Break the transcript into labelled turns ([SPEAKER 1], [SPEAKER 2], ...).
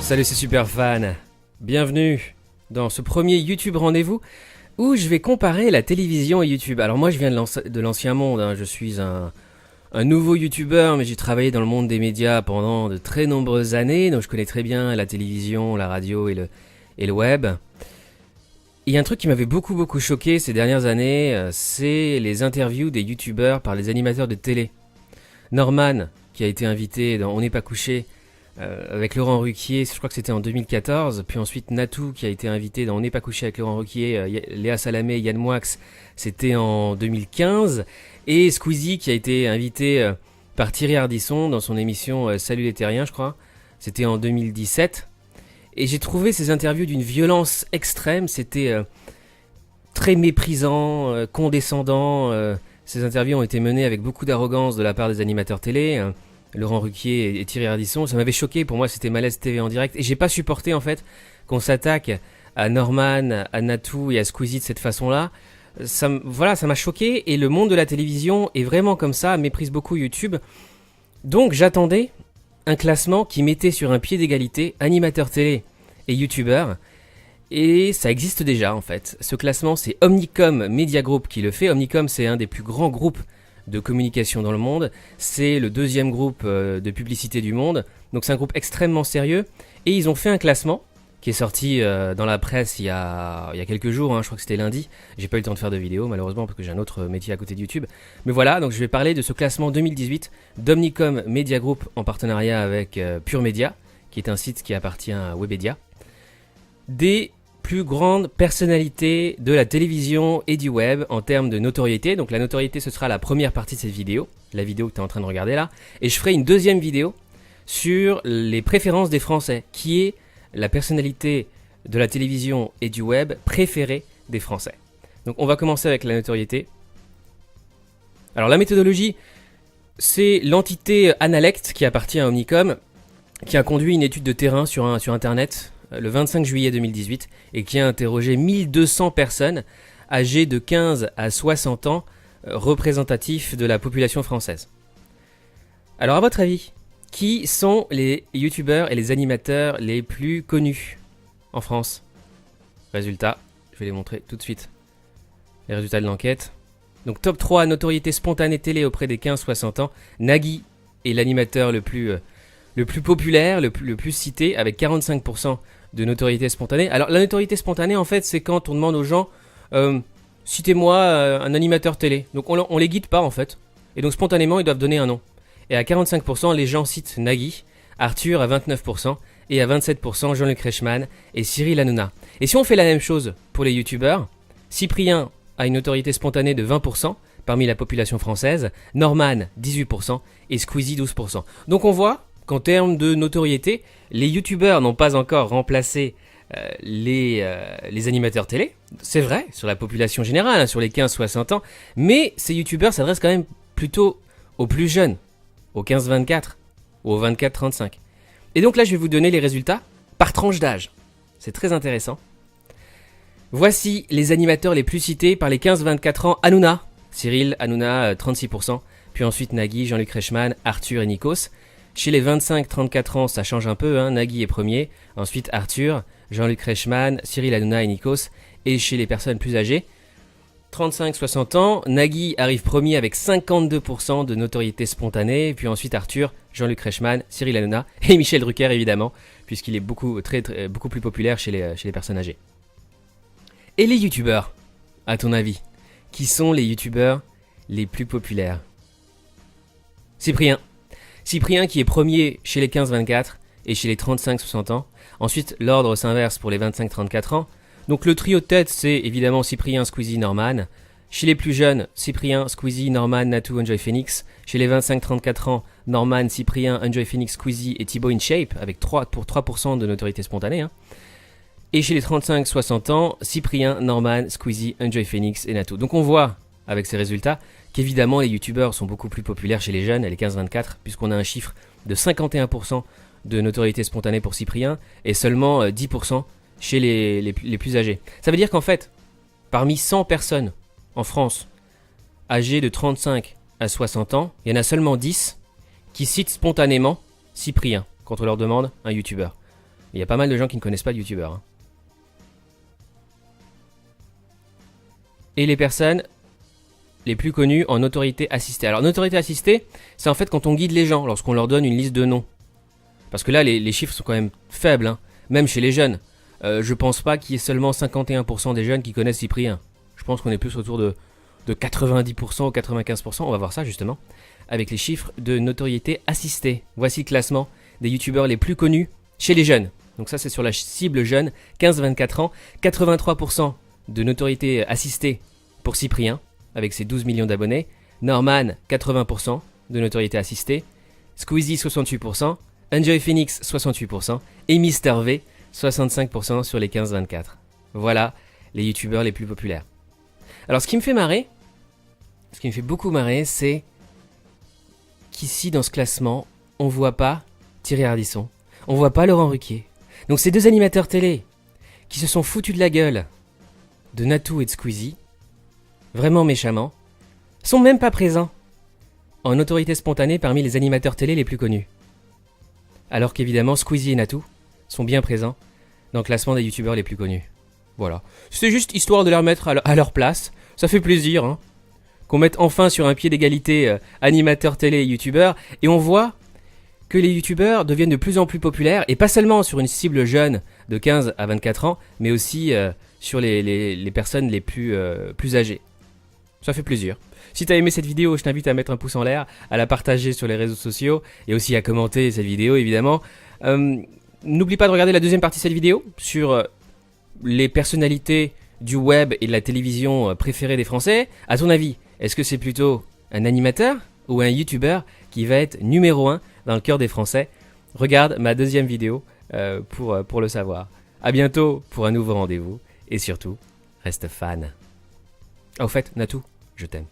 [SPEAKER 1] Salut, c'est Superfan. Bienvenue dans ce premier YouTube rendez-vous où je vais comparer la télévision et YouTube. Alors moi je viens de l'ancien monde, hein. Je suis un nouveau YouTuber, mais j'ai travaillé dans le monde des médias pendant de très nombreuses années, donc je connais très bien la télévision, la radio et le web. Il y a un truc qui m'avait beaucoup choqué ces dernières années, c'est les interviews des YouTubers par les animateurs de télé. Norman, qui a été invité dans On n'est pas couché, avec Laurent Ruquier, je crois que c'était en 2014, puis ensuite Natou qui a été invité dans On n'est pas couché avec Laurent Ruquier, Léa Salamé, Yann Moix, c'était en 2015, et Squeezie qui a été invité par Thierry Ardisson dans son émission Salut les Terriens, je crois, c'était en 2017, et j'ai trouvé ces interviews d'une violence extrême, c'était très méprisant, condescendant, ces interviews ont été menées avec beaucoup d'arrogance de la part des animateurs télé, Laurent Ruquier et Thierry Ardisson, ça m'avait choqué, pour moi c'était Malaise TV en direct, et j'ai pas supporté en fait qu'on s'attaque à Norman, à Natou et à Squeezie de cette façon-là. Ça m'a choqué, et le monde de la télévision est vraiment comme ça, méprise beaucoup YouTube. Donc j'attendais un classement qui mettait sur un pied d'égalité animateurs télé et YouTubeurs, et ça existe déjà en fait. Ce classement, c'est Omnicom Media Group qui le fait. Omnicom, c'est un des plus grands groupes de communication dans le monde, c'est le deuxième groupe de publicité du monde, donc c'est un groupe extrêmement sérieux, et ils ont fait un classement qui est sorti dans la presse il y a quelques jours, hein, je crois que c'était lundi, j'ai pas eu le temps de faire de vidéo malheureusement parce que j'ai un autre métier à côté de YouTube, mais voilà, donc je vais parler de ce classement 2018 d'Omnicom Media Group en partenariat avec Pure Media, qui est un site qui appartient à Webedia, des plus grande personnalité de la télévision et du web en termes de notoriété. Donc la notoriété, ce sera la première partie de cette vidéo, la vidéo que tu es en train de regarder là, et je ferai une deuxième vidéo sur les préférences des Français, qui est la personnalité de la télévision et du web préférée des Français. Donc on va commencer avec la notoriété. Alors la méthodologie, c'est l'entité Analect qui appartient à Omnicom, qui a conduit une étude de terrain sur Internet le 25 juillet 2018 et qui a interrogé 1200 personnes âgées de 15 à 60 ans représentatifs de la population française. Alors à votre avis, qui sont les youtubeurs et les animateurs les plus connus en France? Résultats, je vais les montrer tout de suite. Les résultats de l'enquête. Donc top 3 notoriété spontanée télé auprès des 15-60 ans. Nagui est l'animateur le plus populaire, le plus cité, avec 45% de notoriété spontanée. Alors la notoriété spontanée, en fait, c'est quand on demande aux gens citez-moi un animateur télé. Donc on les guide pas, en fait. Et donc spontanément, ils doivent donner un nom. Et à 45%, les gens citent Nagui, Arthur à 29%, et à 27%, Jean-Luc Reichmann et Cyril Hanouna. Et si on fait la même chose pour les youtubeurs, Cyprien a une notoriété spontanée de 20% parmi la population française, Norman 18% et Squeezie 12%. Donc on voit qu'en termes de notoriété, les youtubeurs n'ont pas encore remplacé les animateurs télé. C'est vrai, sur la population générale, hein, sur les 15-60 ans, mais ces youtubeurs s'adressent quand même plutôt aux plus jeunes, aux 15-24 ou aux 24-35. Et donc là, je vais vous donner les résultats par tranche d'âge. C'est très intéressant. Voici les animateurs les plus cités par les 15-24 ans. Hanouna, Cyril Hanouna, 36%, puis ensuite Nagui, Jean-Luc Reichmann, Arthur et Nikos. Chez les 25-34 ans, ça change un peu, hein. Nagui est premier, ensuite Arthur, Jean-Luc Reichmann, Cyril Hanouna et Nikos. Et chez les personnes plus âgées, 35-60 ans, Nagui arrive premier avec 52% de notoriété spontanée, puis ensuite Arthur, Jean-Luc Reichmann, Cyril Hanouna et Michel Drucker évidemment, puisqu'il est beaucoup plus populaire chez les personnes âgées. Et les youtubeurs, à ton avis, qui sont les youtubeurs les plus populaires? Cyprien qui est premier chez les 15-24 et chez les 35-60 ans. Ensuite, l'ordre s'inverse pour les 25-34 ans. Donc le trio de tête, c'est évidemment Cyprien, Squeezie, Norman. Chez les plus jeunes, Cyprien, Squeezie, Norman, Natou, Enjoy Phoenix. Chez les 25-34 ans, Norman, Cyprien, Enjoy Phoenix, Squeezie et Thibaut InShape, avec 3% de notoriété spontanée. Hein. Et chez les 35-60 ans, Cyprien, Norman, Squeezie, Enjoy Phoenix et Natou. Donc on voit, avec ces résultats, qu'évidemment les youtubeurs sont beaucoup plus populaires chez les jeunes, les 15-24, puisqu'on a un chiffre de 51% de notoriété spontanée pour Cyprien et seulement 10% chez les plus âgés. Ça veut dire qu'en fait, parmi 100 personnes en France âgées de 35 à 60 ans, il y en a seulement 10 qui citent spontanément Cyprien quand on leur demande un youtubeur. Il y a pas mal de gens qui ne connaissent pas de youtubeurs. Hein. Et les personnes les plus connues en autorité assistée. Alors, autorité assistée, c'est en fait quand on guide les gens, lorsqu'on leur donne une liste de noms. Parce que là, les chiffres sont quand même faibles, hein, même chez les jeunes. Je pense pas qu'il y ait seulement 51% des jeunes qui connaissent Cyprien. Je pense qu'on est plus autour de 90% ou 95%. On va voir ça justement avec les chiffres de notoriété assistée. Voici le classement des youtubeurs les plus connus chez les jeunes. Donc ça, c'est sur la cible jeune, 15-24 ans. 83% de notoriété assistée pour Cyprien, avec ses 12 millions d'abonnés. Norman, 80% de notoriété assistée. Squeezie, 68%. Enjoy Phoenix, 68%. Et MrV, 65% sur les 15-24. Voilà les youtubeurs les plus populaires. Alors ce qui me fait marrer, ce qui me fait beaucoup marrer, c'est qu'ici dans ce classement, on voit pas Thierry Ardisson, on voit pas Laurent Ruquier. Donc ces deux animateurs télé qui se sont foutus de la gueule de Natou et de Squeezie, vraiment méchamment, sont même pas présents en autorité spontanée parmi les animateurs télé les plus connus. Alors qu'évidemment Squeezie et Natou sont bien présents dans le classement des youtubeurs les plus connus. Voilà. C'est juste histoire de les remettre à leur place. Ça fait plaisir, hein. Qu'on mette enfin sur un pied d'égalité animateurs télé et youtubeurs. Et on voit que les youtubeurs deviennent de plus en plus populaires. Et pas seulement sur une cible jeune de 15 à 24 ans, mais aussi sur les personnes les plus âgées. Ça fait plaisir. Si t'as aimé cette vidéo, je t'invite à mettre un pouce en l'air, à la partager sur les réseaux sociaux et aussi à commenter cette vidéo évidemment. N'oublie pas de regarder la deuxième partie de cette vidéo sur les personnalités du web et de la télévision préférées des Français. À ton avis, est-ce que c'est plutôt un animateur ou un youtubeur qui va être numéro 1 dans le cœur des Français? Regarde ma deuxième vidéo pour le savoir. A bientôt pour un nouveau rendez-vous et surtout, reste fan. Ah, au fait, Natou, je t'aime.